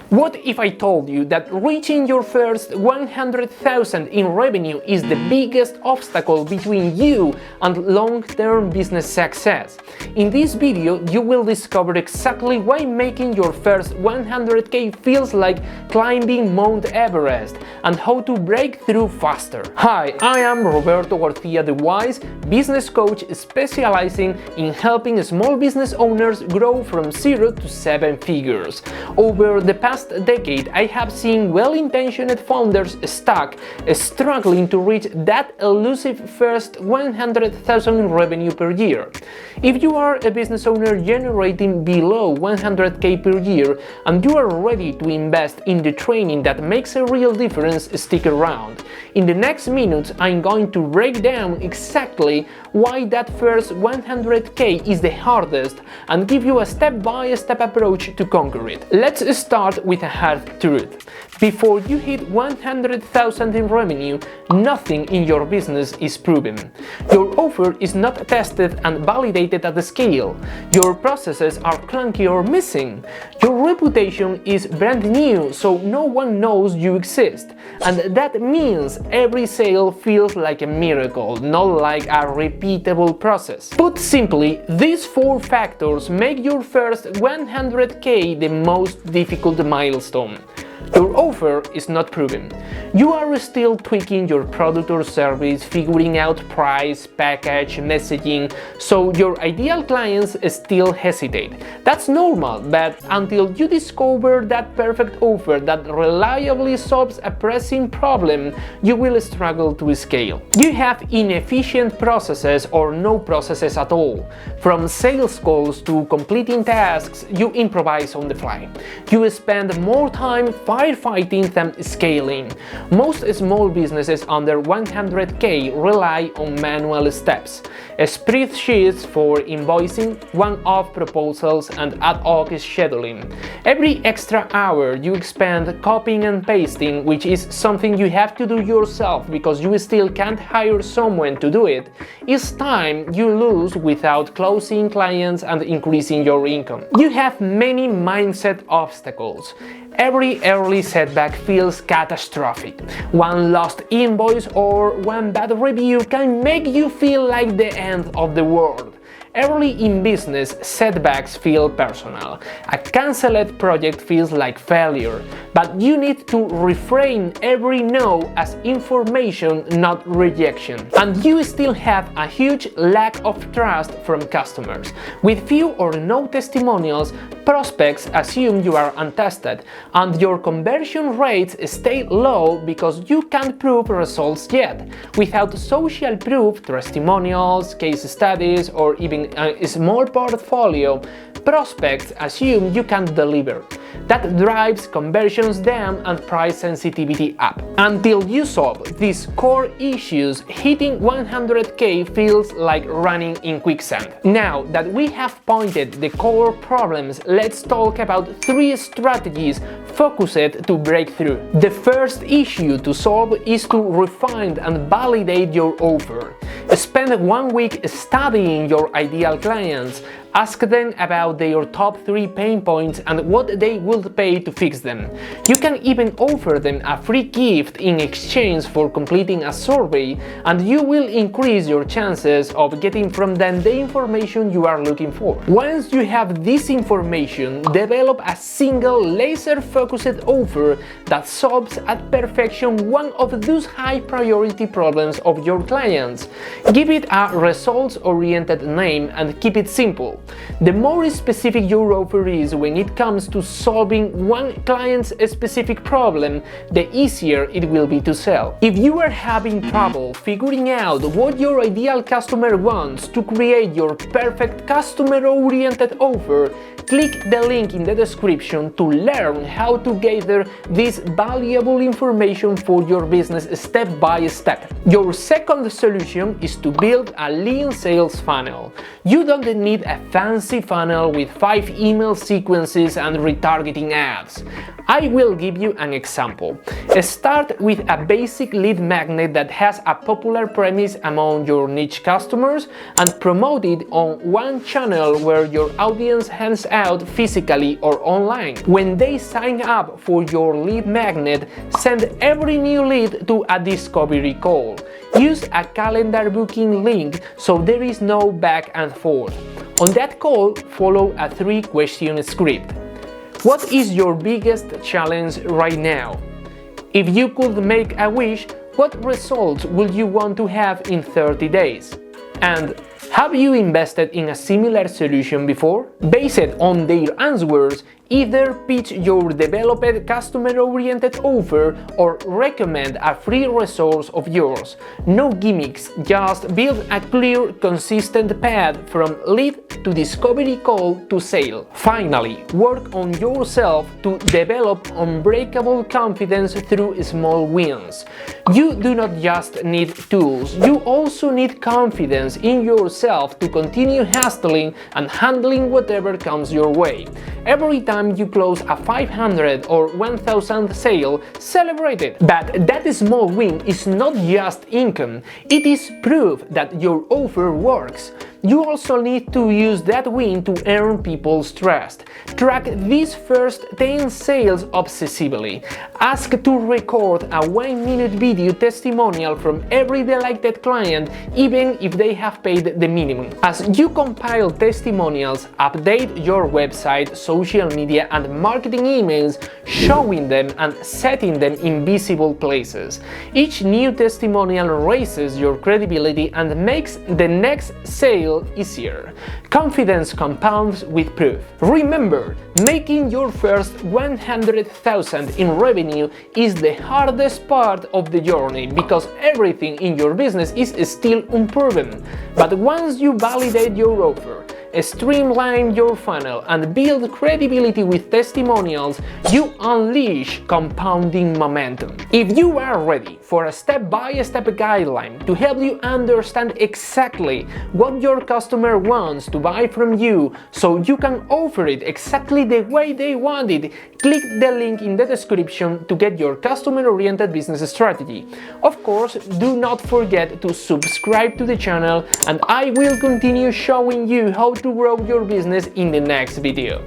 What if I told you that reaching your first 100,000 in revenue is the biggest obstacle between you and long-term business success? In this video, you will discover exactly why making your first 100k feels like climbing Mount Everest and how to break through faster. Hi, I am Roberto Garcia, the Wise business coach specializing in helping small business owners grow from 0 to 7 figures. Over the past decade, I have seen well-intentioned founders stuck, struggling to reach that elusive first 100,000 in revenue per year. If you are a business owner generating below 100k per year and you are ready to invest in the training that makes a real difference, stick around. In the next minutes, I'm going to break down exactly why that first 100k is the hardest and give you a step-by-step approach to conquer it. Let's start with a hard truth. Before you hit 100,000 in revenue, nothing in your business is proven. Your offer is not tested and validated at the scale. Your processes are clunky or missing. Your reputation is brand new, so no one knows you exist. And that means every sale feels like a miracle, not like a repeatable process. Put simply, these 4 factors make your first 100k the most difficult milestone. Your offer is not proven. You are still tweaking your product or service, figuring out price, package, messaging, so your ideal clients still hesitate. That's normal, but until you discover that perfect offer that reliably solves a pressing problem, you will struggle to scale. You have inefficient processes or no processes at all. From sales calls to completing tasks, you improvise on the fly. You spend more time firefighting than scaling. Most small businesses under 100k rely on manual steps, spreadsheets for invoicing, one-off proposals, and ad hoc scheduling. Every extra hour you spend copying and pasting, which is something you have to do yourself because you still can't hire someone to do it, is time you lose without closing clients and increasing your income. You have many mindset obstacles. Every early setback feels catastrophic. One lost invoice or one bad review can make you feel like the end of the world. Early in business, setbacks feel personal. A cancelled project feels like failure, but you need to reframe every no as information, not rejection. And you still have a huge lack of trust from customers. With few or no testimonials, prospects assume you are untested, and your conversion rates stay low because you can't prove results yet. Without social proof, testimonials, case studies, or even a small portfolio, prospects assume you can't deliver. That drives conversions down and price sensitivity up. Until you solve these core issues, hitting 100k feels like running in quicksand. Now that we have pointed the core problems, let's talk about 3 strategies focused to break through. The first issue to solve is to refine and validate your offer. Spend 1 week studying your ideal clients. Ask them about their top 3 pain points and what they would pay to fix them. You can even offer them a free gift in exchange for completing a survey, and you will increase your chances of getting from them the information you are looking for. Once you have this information, develop a single laser-focused offer that solves at perfection one of those high-priority problems of your clients. Give it a results-oriented name and keep it simple. The more specific your offer is when it comes to solving one client's specific problem, the easier it will be to sell. If you are having trouble figuring out what your ideal customer wants to create your perfect customer-oriented offer, click the link in the description to learn how to gather this valuable information for your business step by step. Your second solution is to build a lean sales funnel. You don't need a fancy funnel with 5 email sequences and retargeting ads. I will give you an example. Start with a basic lead magnet that has a popular premise among your niche customers and promote it on one channel where your audience hangs out physically or online. When they sign up for your lead magnet, send every new lead to a discovery call. Use a calendar booking link so there is no back and forth. On that call, follow a 3-question script. What is your biggest challenge right now? If you could make a wish, what results would you want to have in 30 days? And have you invested in a similar solution before? Based on their answers, either pitch your developed customer-oriented offer or recommend a free resource of yours. No gimmicks, just build a clear, consistent path from lead to discovery call to sale. Finally, work on yourself to develop unbreakable confidence through small wins. You do not just need tools, you also need confidence in yourself to continue hustling and handling whatever comes your way. Every time you close a 500 or 1000 sale, celebrate it. But that small win is not just income, it is proof that your offer works. You also need to use that win to earn people's trust. Track these first 10 sales obsessively. Ask to record a 1-minute video testimonial from every delighted client, even if they have paid the minimum. As you compile testimonials, update your website, social media, and marketing emails, showing them and setting them in visible places. Each new testimonial raises your credibility and makes the next sale easier. Confidence compounds with proof. Remember, making your first 100,000 in revenue is the hardest part of the journey because everything in your business is still unproven. But once you validate your offer, streamline your funnel, and build credibility with testimonials, you unleash compounding momentum. If you are ready for a step-by-step guideline to help you understand exactly what your customer wants to buy from you so you can offer it exactly the way they want it, click the link in the description to get your customer-oriented business strategy. Of course, do not forget to subscribe to the channel, and I will continue showing you how to grow your business in the next video.